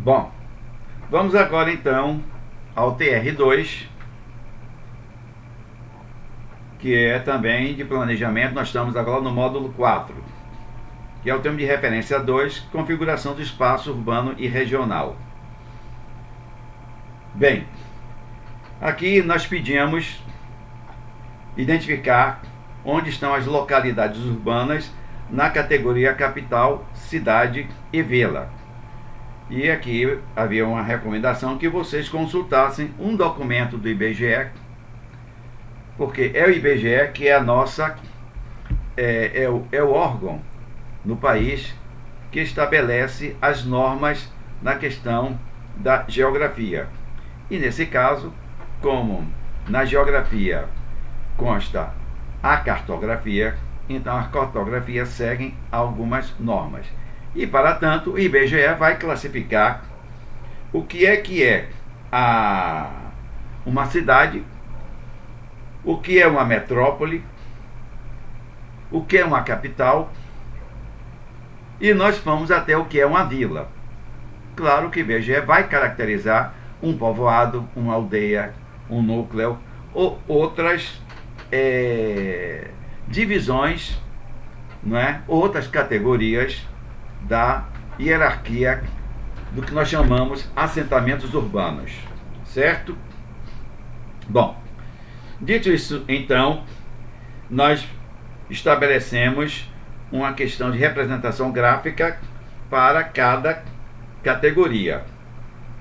Bom, vamos agora então ao TR2, que é também de planejamento. Nós estamos agora no módulo 4, que é o termo de referência 2, configuração do espaço urbano e regional. Bem, aqui nós pedimos identificar onde estão as localidades urbanas na categoria capital, cidade e vila. E aqui havia uma recomendação que vocês consultassem um documento do IBGE, porque é o IBGE que é a nossa é o órgão no país que estabelece as normas na questão da geografia. E nesse caso, como na geografia consta a cartografia, então as cartografias seguem algumas normas. E, para tanto, o IBGE vai classificar o que é uma cidade, o que é uma metrópole, o que é uma capital, e nós vamos até o que é uma vila. Claro que o IBGE vai caracterizar um povoado, uma aldeia, um núcleo ou outras divisões, não é? Outras categorias da hierarquia do que nós chamamos assentamentos urbanos, certo? Bom, dito isso, então, nós estabelecemos uma questão de representação gráfica para cada categoria.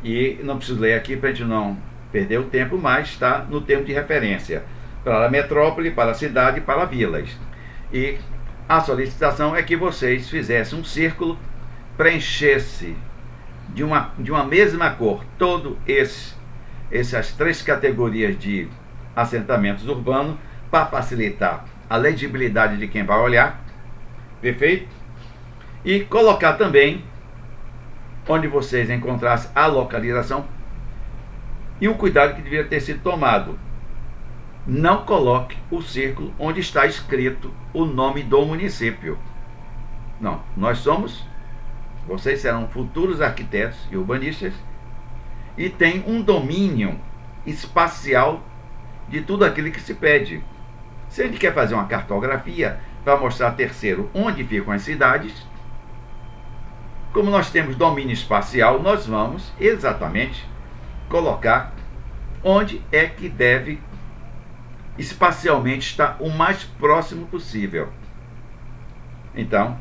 E não preciso ler aqui para a gente não perder o tempo, mas está no termo de referência para a metrópole, para a cidade e para vilas. E a solicitação é que vocês fizessem um círculo, preenchesse de uma mesma cor todo essas três categorias de assentamentos urbanos, para facilitar a legibilidade de quem vai olhar, perfeito? E colocar também onde vocês encontrassem a localização e o cuidado que deveria ter sido tomado. Não coloque o círculo onde está escrito o nome do município. Não, vocês serão futuros arquitetos e urbanistas e têm um domínio espacial de tudo aquilo que se pede. Se a gente quer fazer uma cartografia para mostrar terceiro onde ficam as cidades, como nós temos domínio espacial, nós vamos exatamente colocar onde é que deve espacialmente estar o mais próximo possível. Então,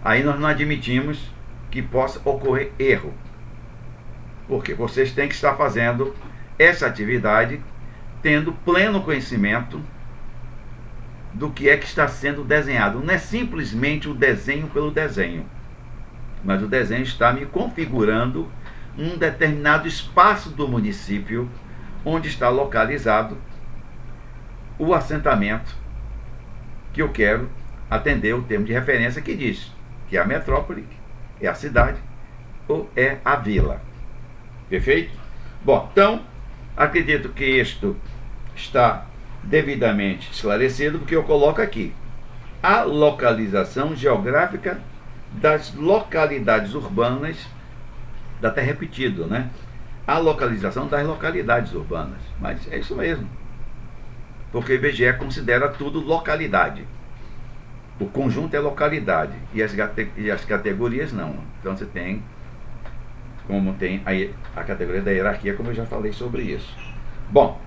aí nós não admitimos que possa ocorrer erro, porque vocês têm que estar fazendo essa atividade tendo pleno conhecimento do que é que está sendo desenhado. Não é simplesmente o desenho pelo desenho, mas o desenho está me configurando um determinado espaço do município onde está localizado o assentamento que eu quero atender o termo de referência que diz que é a metrópole, é a cidade ou é a vila. Perfeito? Bom, então, acredito que isto está devidamente esclarecido, porque eu coloco aqui a localização geográfica das localidades urbanas, dá até repetido, né? A localização das localidades urbanas, mas é isso mesmo, porque o IBGE considera tudo localidade. O conjunto é localidade e as categorias não. Então você tem, como tem a categoria da hierarquia, como eu já falei sobre isso. Bom,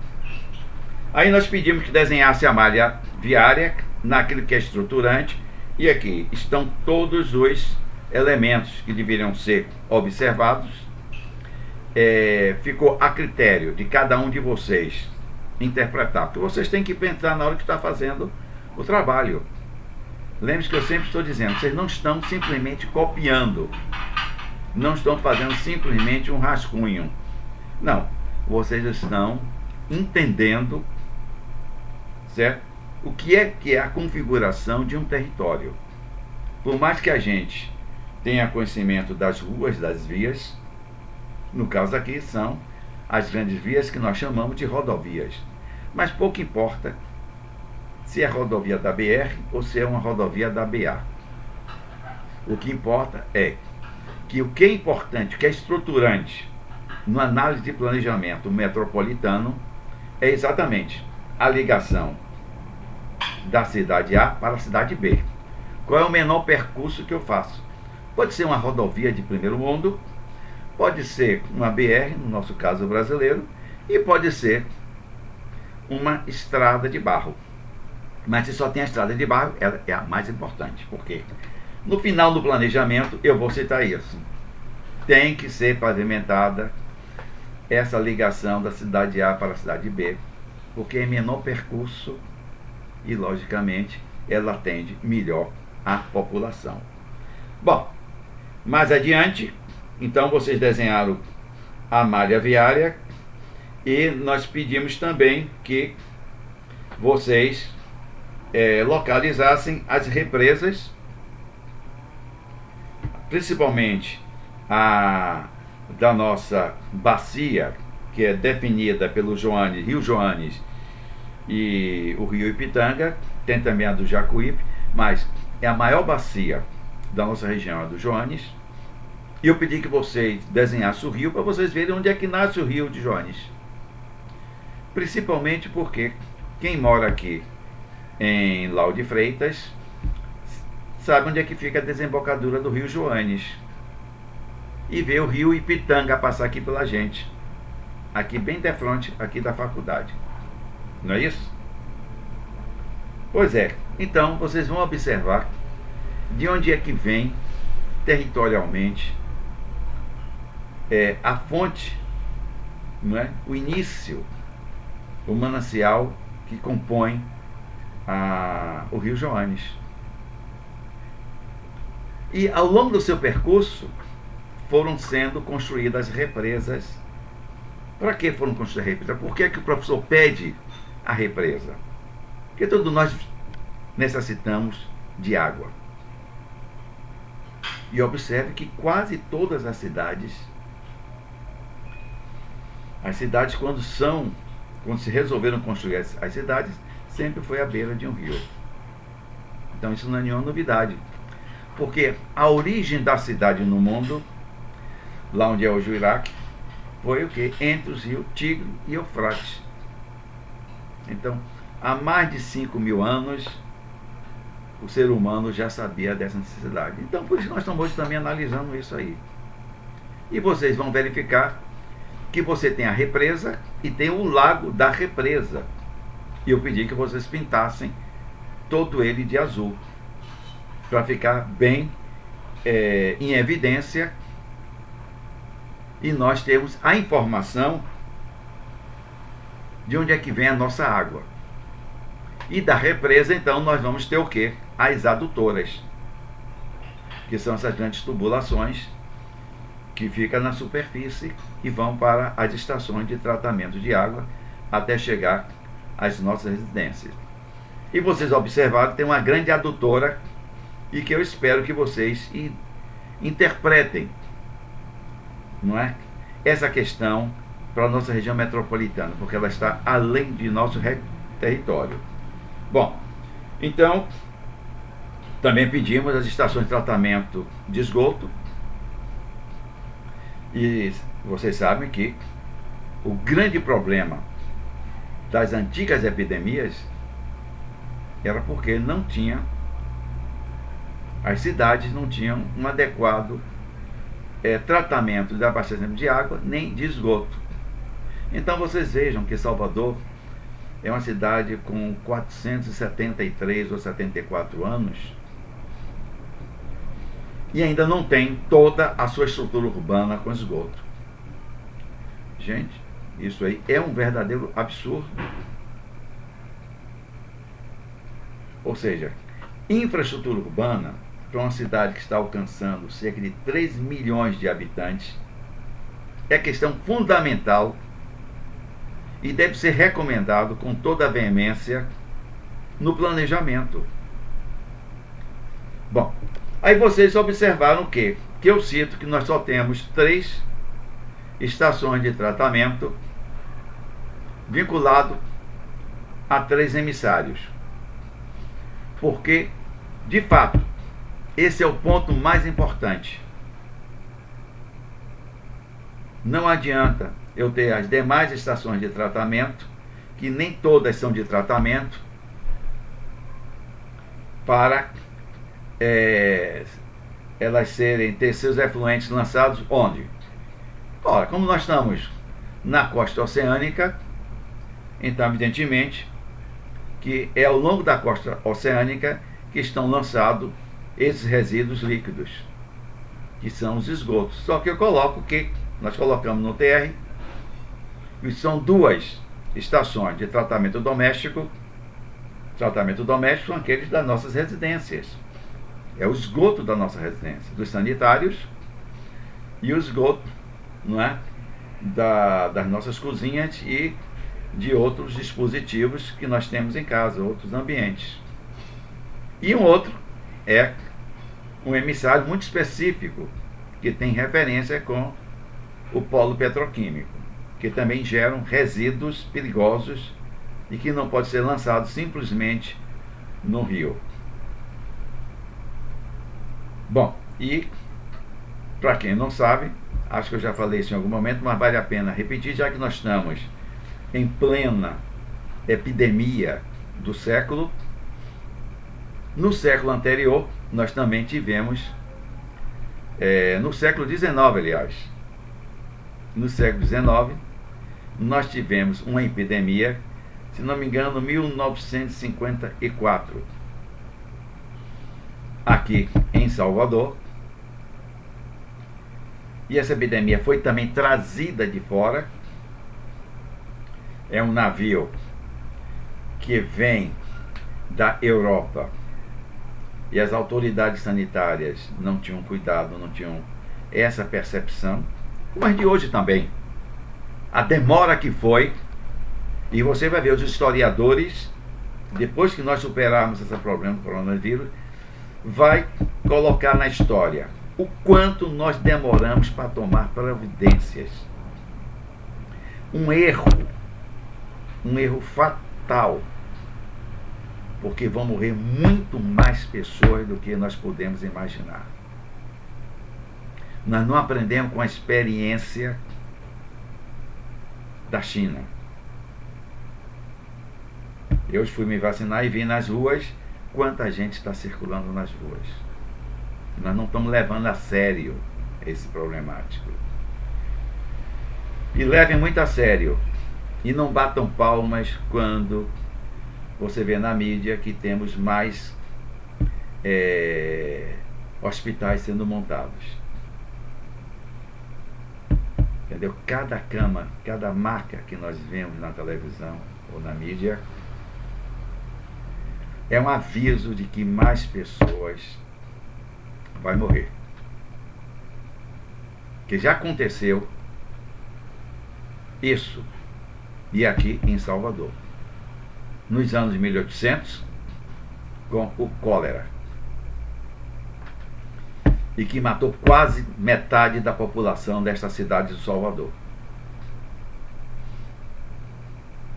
aí nós pedimos que desenhasse a malha viária naquilo que é estruturante, e aqui estão todos os elementos que deveriam ser observados. Ficou a critério de cada um de vocês interpretar, porque vocês têm que pensar na hora que está fazendo o trabalho. Lembre-se que eu sempre estou dizendo, vocês não estão simplesmente copiando, não estão fazendo simplesmente um rascunho. Não, vocês estão entendendo, certo? O que é a configuração de um território. Por mais que a gente tenha conhecimento das ruas, das vias, no caso aqui são as grandes vias que nós chamamos de rodovias. Mas pouco importa se é rodovia da BR ou se é uma rodovia da BA. O que importa é que o que é importante, o que é estruturante na análise de planejamento metropolitano é exatamente a ligação da cidade A para a cidade B. Qual é o menor percurso que eu faço? Pode ser uma rodovia de primeiro mundo, pode ser uma BR, no nosso caso brasileiro, e pode ser uma estrada de barro. Mas se só tem a estrada de barro, ela é a mais importante. Por quê? No final do planejamento, eu vou citar isso. Tem que ser pavimentada essa ligação da cidade A para a cidade B, porque é menor percurso e, logicamente, ela atende melhor a população. Bom, mais adiante, então vocês desenharam a malha viária e nós pedimos também que vocês localizassem as represas, principalmente a da nossa bacia, que é definida pelo Rio Joanes e o rio Ipitanga, tem também a do Jacuípe, mas é a maior bacia da nossa região, a do Joanes. E eu pedi que vocês desenhassem o rio para vocês verem onde é que nasce o rio de Joanes. Principalmente porque quem mora aqui em Lauro de Freitas sabe onde é que fica a desembocadura do rio Joanes. E vê o rio Ipitanga passar aqui pela gente. Aqui bem de frente, aqui da faculdade. Não é isso? Pois é. Então, vocês vão observar de onde é que vem, territorialmente, a fonte, não é? O início, o manancial que compõe o rio Joanes. E ao longo do seu percurso, foram sendo construídas represas. Para que foram construídas represas? Por que é que o professor pede a represa? Porque todos nós necessitamos de água. E observe que quase todas as cidades quando se resolveram construir as cidades, sempre foi à beira de um rio. Então isso não é nenhuma novidade. Porque a origem da cidade no mundo, lá onde é hoje o Iraque, foi o que? Entre os rios Tigre e Eufrates. Então, há mais de 5.000 anos, o ser humano já sabia dessa necessidade. Então, por isso nós estamos hoje também analisando isso aí. E vocês vão verificar que você tem a represa e tem o lago da represa. E eu pedi que vocês pintassem todo ele de azul, para ficar bem em evidência, e nós temos a informação de onde é que vem a nossa água. E da represa, então, nós vamos ter o quê? As adutoras, que são essas grandes tubulações que ficam na superfície e vão para as estações de tratamento de água até chegar às nossas residências. E vocês observaram que tem uma grande adutora e que eu espero que vocês interpretem, não é? Essa questão para a nossa região metropolitana, porque ela está além de nosso território. Bom, então, também pedimos as estações de tratamento de esgoto, e vocês sabem que o grande problema das antigas epidemias era porque não tinha, as cidades não tinham um adequado tratamento de abastecimento de água nem de esgoto. Então vocês vejam que Salvador é uma cidade com 473 ou 74 anos e ainda não tem toda a sua estrutura urbana com esgoto. Gente, isso aí é um verdadeiro absurdo. Ou seja, infraestrutura urbana para uma cidade que está alcançando cerca de 3 milhões de habitantes é questão fundamental e deve ser recomendado com toda a veemência no planejamento. Bom, aí vocês observaram o quê? Que eu cito que nós só temos 3 estações de tratamento vinculado a 3 emissários. Porque, de fato, esse é o ponto mais importante. Não adianta eu ter as demais estações de tratamento, que nem todas são de tratamento, para elas ter seus efluentes lançados onde? Ora, como nós estamos na costa oceânica, então evidentemente que é ao longo da costa oceânica que estão lançados esses resíduos líquidos, que são os esgotos. Só que eu coloco que nós colocamos no TR, que são 2 estações de tratamento doméstico. Tratamento doméstico são aqueles das nossas residências. É o esgoto da nossa residência, dos sanitários, e o esgoto, não é, das nossas cozinhas e de outros dispositivos que nós temos em casa, outros ambientes. E um outro é um emissário muito específico, que tem referência com o polo petroquímico, que também geram resíduos perigosos e que não pode ser lançado simplesmente no rio. Bom, e para quem não sabe, acho que eu já falei isso em algum momento, mas vale a pena repetir, já que nós estamos em plena epidemia do século. No século anterior, nós também tivemos, no século XIX, aliás, no século XIX, nós tivemos uma epidemia, se não me engano, 1954, aqui em Salvador. E essa epidemia foi também trazida de fora. É um navio que vem da Europa, e as autoridades sanitárias não tinham cuidado, não tinham essa percepção, mas de hoje também. A demora que foi, e você vai ver os historiadores, depois que nós superarmos esse problema do coronavírus, vai colocar na história o quanto nós demoramos para tomar providências. Um erro fatal, porque vão morrer muito mais pessoas do que nós podemos imaginar. Nós não aprendemos com a experiência da China. Eu fui me vacinar e vi nas ruas quanta gente está circulando nas ruas. Nós não estamos levando a sério esse problemático. E levem muito a sério. E não batam palmas quando você vê na mídia que temos mais hospitais sendo montados. Entendeu? Cada cama, cada marca que nós vemos na televisão ou na mídia é um aviso de que mais pessoas vai morrer. Que já aconteceu isso, e aqui em Salvador, nos anos 1800, com o cólera, e que matou quase metade da população desta cidade de Salvador.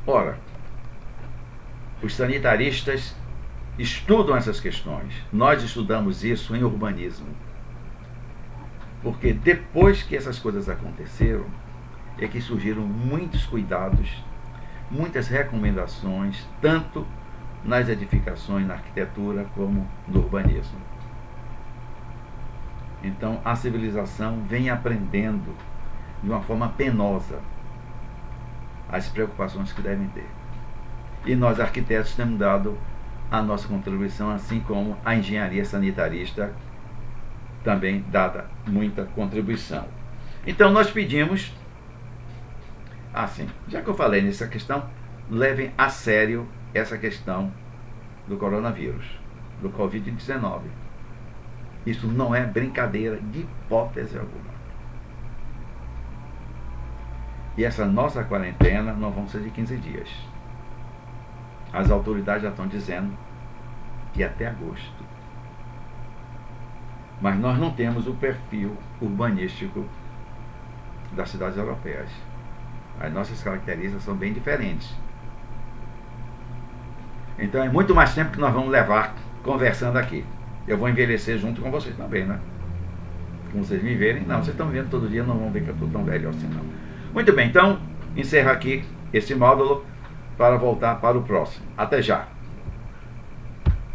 Ora, os sanitaristas estudam essas questões. Nós estudamos isso em urbanismo. Porque depois que essas coisas aconteceram, é que surgiram muitos cuidados, muitas recomendações, tanto nas edificações, na arquitetura, como no urbanismo. Então, a civilização vem aprendendo de uma forma penosa as preocupações que devem ter. E nós, arquitetos, temos dado a nossa contribuição, assim como a engenharia sanitarista também dada muita contribuição. Então, nós pedimos, assim, já que eu falei nessa questão, levem a sério essa questão do coronavírus, do Covid-19. Isso não é brincadeira de hipótese alguma. E essa nossa quarentena não vão ser de 15 dias. As autoridades já estão dizendo que até agosto. Mas nós não temos o perfil urbanístico das cidades europeias. As nossas características são bem diferentes. Então é muito mais tempo que nós vamos levar conversando aqui. Eu vou envelhecer junto com vocês também, né? como vocês me verem. Não, vocês estão me vendo todo dia, não vão ver que eu estou tão velho assim não. Muito bem, então encerro aqui esse módulo para voltar para o próximo. Até já!